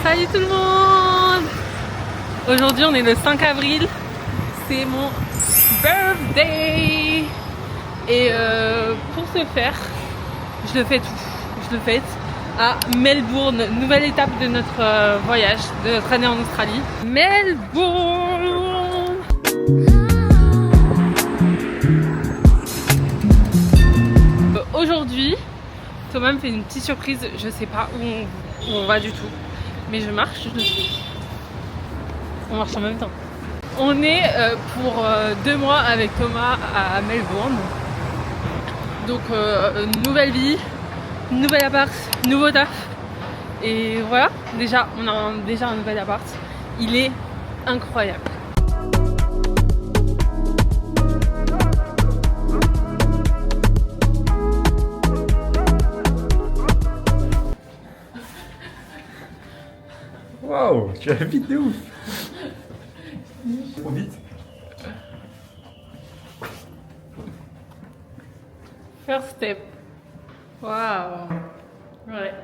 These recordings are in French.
Salut tout le monde! Aujourd'hui on est le 5 avril, c'est mon birthday! Et pour ce faire, je le fête à Melbourne, nouvelle étape de notre voyage, de notre année en Australie. Melbourne! Aujourd'hui, Thomas me fait une petite surprise, je sais pas où on va du tout, mais je marche, je le suis. On marche en même temps. On est pour 2 mois avec Thomas à Melbourne. Donc nouvelle vie, nouvel appart, nouveau taf. Et voilà, déjà on a déjà un nouvel appart. Il est incroyable. Waouh, tu vas vite de ouf. Trop vite. First step. Waouh. Ouais.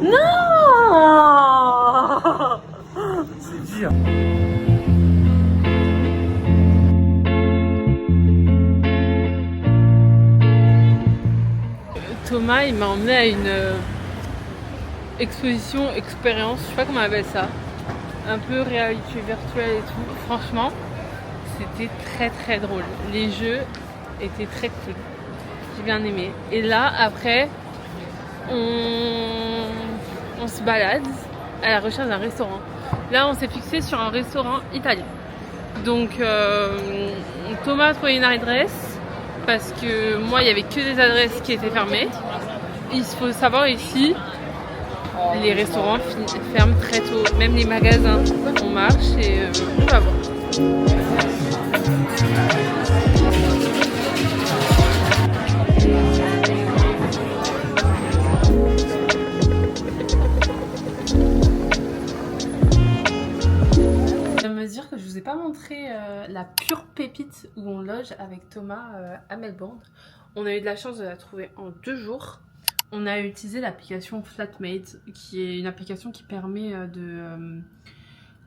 Non. C'est dur. Thomas, il m'a emmené à une exposition, expérience, je sais pas comment on appelle ça, un peu réalité virtuelle et tout. Franchement, c'était très drôle. Les jeux étaient très cool. J'ai bien aimé. Et là, après, on se balade à la recherche d'un restaurant. Là, on s'est fixé sur un restaurant italien. Donc, Thomas a trouvé une adresse. Parce que moi, il n'y avait que des adresses qui étaient fermées. Il faut savoir ici, les restaurants ferment très tôt. Même les magasins, on marche et on va voir. Je viens de me dire que je vous ai pas montré la pure pépite où on loge avec Thomas à Melbourne. On a eu de la chance de la trouver en 2 jours. On a utilisé l'application Flatmate, qui est une application qui permet de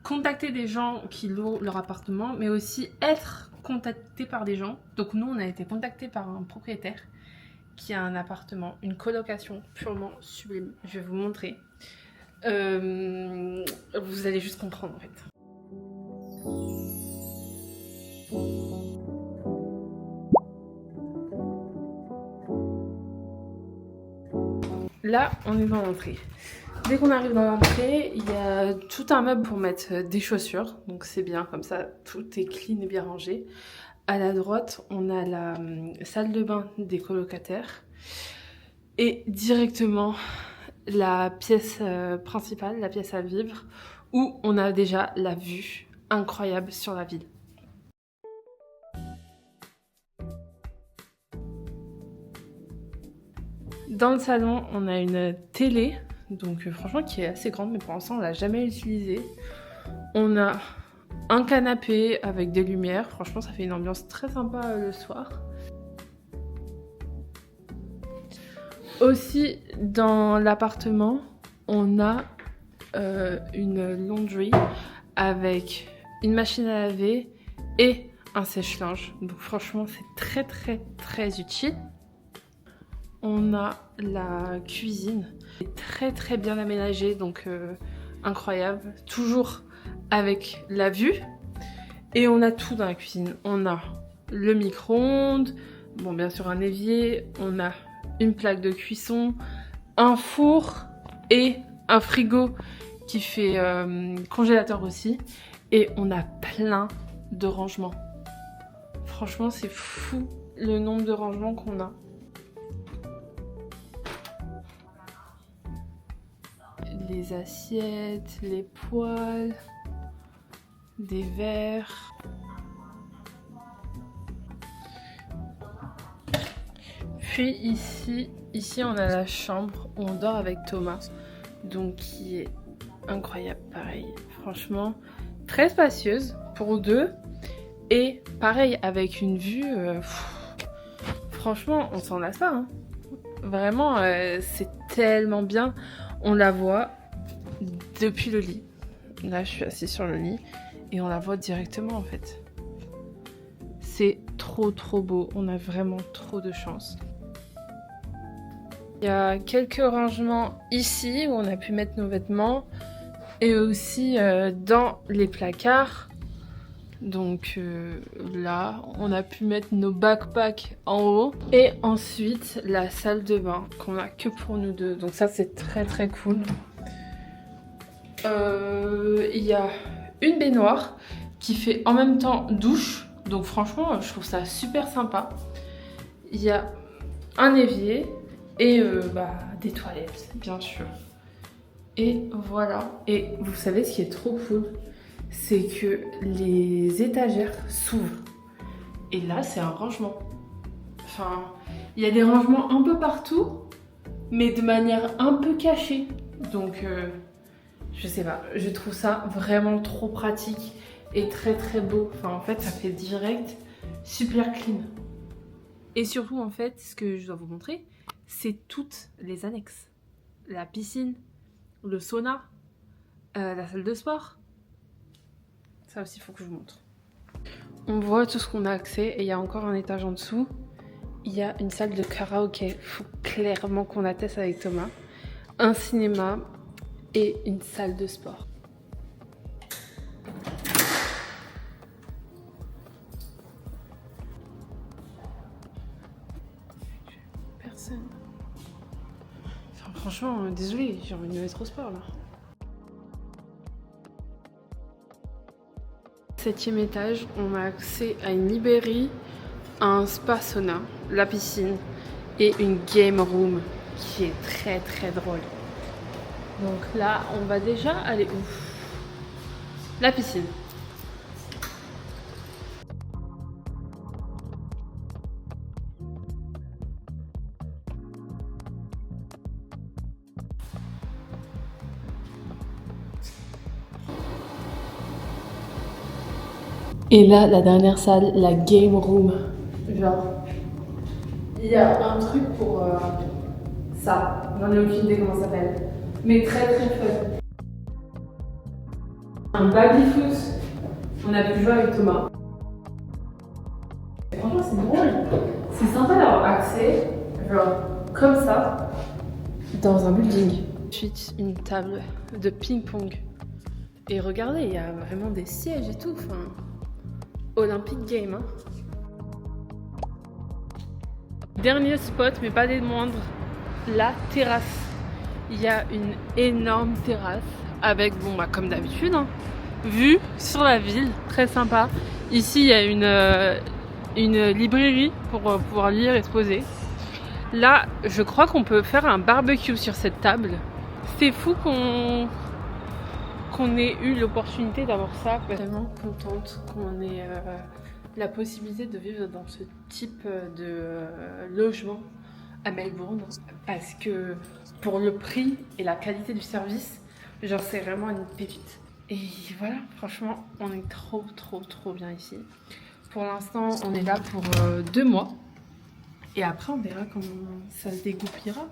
contacter des gens qui louent leur appartement, mais aussi être contacté par des gens. Donc nous, on a été contacté par un propriétaire qui a un appartement, une colocation purement sublime. Je vais vous montrer. Vous allez juste comprendre en fait. Là, on est dans l'entrée. Dès qu'on arrive dans l'entrée, il y a tout un meuble pour mettre des chaussures. Donc c'est bien, comme ça, tout est clean et bien rangé. À la droite, on a la salle de bain des colocataires. Et directement, la pièce principale, la pièce à vivre, où on a déjà la vue incroyable sur la ville. Dans le salon, on a une télé, donc franchement qui est assez grande, mais pour l'instant on l'a jamais utilisée. On a un canapé avec des lumières, franchement ça fait une ambiance très sympa le soir. Aussi dans l'appartement, on a une laundry avec une machine à laver et un sèche-linge. Donc franchement c'est très utile. On a la cuisine, très bien aménagée, donc incroyable. Toujours avec la vue. Et on a tout dans la cuisine. On a le micro-ondes, bon bien sûr un évier, on a une plaque de cuisson, un four et un frigo qui fait congélateur aussi. Et on a plein de rangements. Franchement c'est fou le nombre de rangements qu'on a. Les assiettes, les poêles, des verres. Puis ici on a la chambre où on dort avec Thomas, donc qui est incroyable pareil. Franchement, très spacieuse pour 2 Et pareil, avec une vue, franchement, on s'en lasse pas. Hein. Vraiment, c'est tellement bien. On la voit depuis le lit. Là, je suis assise sur le lit et on la voit directement en fait. C'est trop beau. On a vraiment trop de chance. Il y a quelques rangements ici où on a pu mettre nos vêtements et aussi dans les placards. Donc là, on a pu mettre nos backpacks en haut. Et ensuite, la salle de bain qu'on a que pour nous deux. Donc ça, c'est très cool. Il y a une baignoire qui fait en même temps douche. Donc franchement, je trouve ça super sympa. Il y a un évier et des toilettes, bien sûr. Et voilà. Et vous savez ce qui est trop cool, c'est que les étagères s'ouvrent. Et là, c'est un rangement. Enfin, il y a des rangements un peu partout, mais de manière un peu cachée. Donc, je sais pas, je trouve ça vraiment trop pratique et très beau. Enfin, en fait, ça fait direct super clean. Et surtout, en fait, ce que je dois vous montrer, c'est toutes les annexes. La piscine, le sauna, la salle de sport. Ça aussi, il faut que je vous montre. On voit tout ce qu'on a accès et il y a encore un étage en dessous. Il y a une salle de karaoké. Il faut clairement qu'on atteste avec Thomas. Un cinéma et une salle de sport. Personne. Enfin, franchement, désolée, j'ai envie de me mettre au sport là. 7e étage, on a accès à une librairie, à un spa sauna, la piscine et une game room qui est très drôle. Donc là, on va déjà aller où? La piscine. Et là, la dernière salle, la game room. Genre, il y a un truc pour ça. J'en ai aucune idée comment ça s'appelle. Mais très fun. Un baby-foot. On a pu jouer avec Thomas. Et franchement, c'est drôle. C'est sympa d'avoir accès, genre, comme ça, dans un building. Ensuite, une table de ping-pong. Et regardez, il y a vraiment des sièges et tout. Enfin, Olympic Game. Hein. Dernier spot, mais pas des moindres, la terrasse. Il y a une énorme terrasse avec, comme d'habitude, hein, vue sur la ville, très sympa. Ici, il y a une librairie pour pouvoir lire et se poser. Là, je crois qu'on peut faire un barbecue sur cette table. C'est fou qu'on ait eu l'opportunité d'avoir ça. Je suis vraiment contente qu'on ait la possibilité de vivre dans ce type de logement à Melbourne, parce que pour le prix et la qualité du service, genre c'est vraiment une pépite. Et voilà, franchement, on est trop bien ici. Pour l'instant, on est là pour 2 mois. Et après, on verra comment ça se dégoupillera.